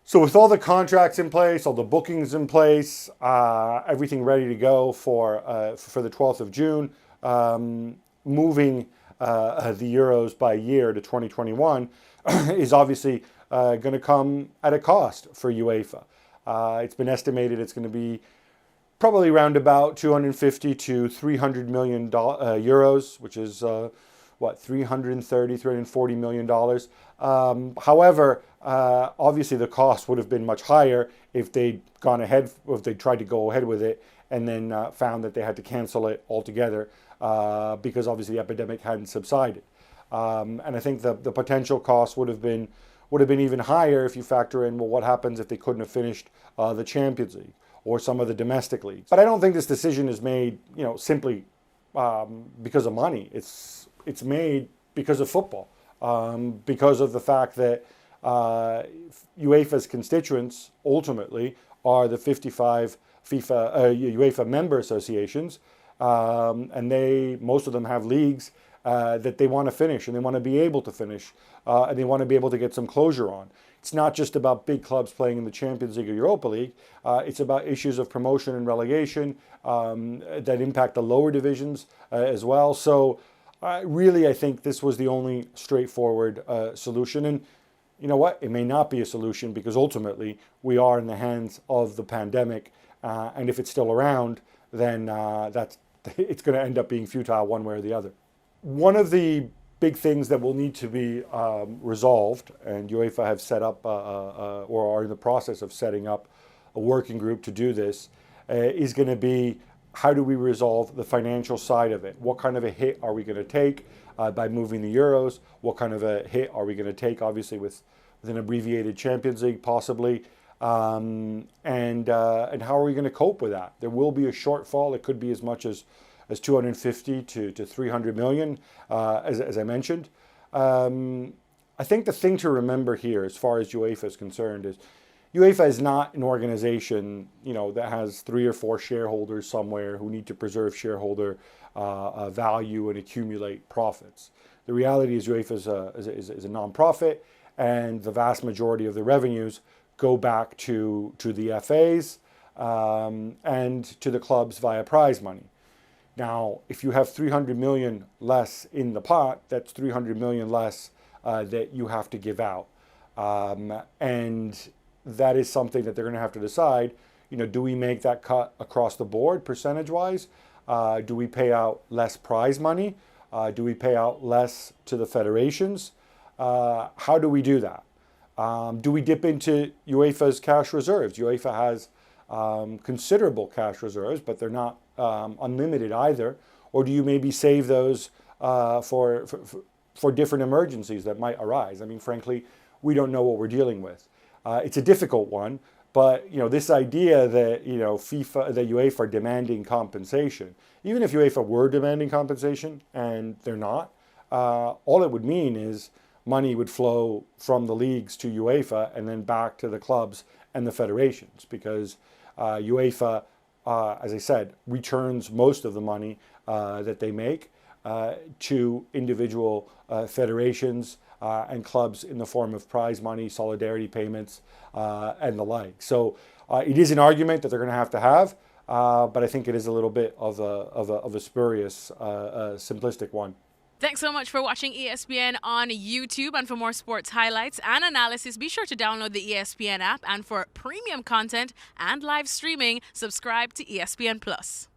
So with all the contracts in place, all the bookings in place, everything ready to go for the 12th of June, moving the Euros by year to 2021 is obviously going to come at a cost for UEFA. It's been estimated it's going to be probably around about 250 to 300 million euros, which is 330, 340 million dollars. However, obviously the cost would have been much higher if they'd gone ahead, if they tried to go ahead with it and then found that they had to cancel it altogether because obviously the epidemic hadn't subsided. And I think the potential cost would have been even higher if you factor in, well, what happens if they couldn't have finished the Champions League or some of the domestic leagues. But I don't think this decision is made, simply because of money. It's made because of football, because of the fact that UEFA's constituents ultimately are the 55 UEFA member associations, and most of them have leagues that they want to finish and they want to be able to finish, and they want to be able to get some closure on. It's not just about big clubs playing in the Champions League or Europa League. It's about issues of promotion and relegation that impact the lower divisions as well. So really, I think this was the only straightforward solution. And you know what? It may not be a solution because ultimately we are in the hands of the pandemic. And if it's still around, then it's going to end up being futile one way or the other. One of the big things that will need to be resolved, and UEFA have set up or are in the process of setting up a working group to do this, is going to be how do we resolve the financial side of it? What kind of a hit are we going to take by moving the Euros? What kind of a hit are we going to take, obviously, with an abbreviated Champions League, possibly? And how are we going to cope with that? There will be a shortfall. It could be as much as 250 to 300 million, as I mentioned. I think the thing to remember here, as far as UEFA is concerned, is UEFA is not an organization, that has 3 or 4 shareholders somewhere who need to preserve shareholder value and accumulate profits. The reality is UEFA is a non-profit, and the vast majority of the revenues go back to the FAs and to the clubs via prize money. Now, if you have 300 million less in the pot, that's 300 million less that you have to give out. And that is something that they're going to have to decide. Do we make that cut across the board percentage-wise? Do we pay out less prize money? Do we pay out less to the federations? How do we do that? Do we dip into UEFA's cash reserves? UEFA has considerable cash reserves, but they're not unlimited either. Or do you maybe save those for different emergencies that might arise? I mean, frankly, we don't know what we're dealing with. It's a difficult one, but this idea that that UEFA are demanding compensation, even if UEFA were demanding compensation and they're not, all it would mean is money would flow from the leagues to UEFA and then back to the clubs and the federations, because UEFA, as I said, returns most of the money that they make to individual federations and clubs in the form of prize money, solidarity payments, and the like. So it is an argument that they're going to have, but I think it is a little bit of a spurious, simplistic one. Thanks so much for watching ESPN on YouTube. And for more sports highlights and analysis, be sure to download the ESPN app. And for premium content and live streaming, subscribe to ESPN Plus.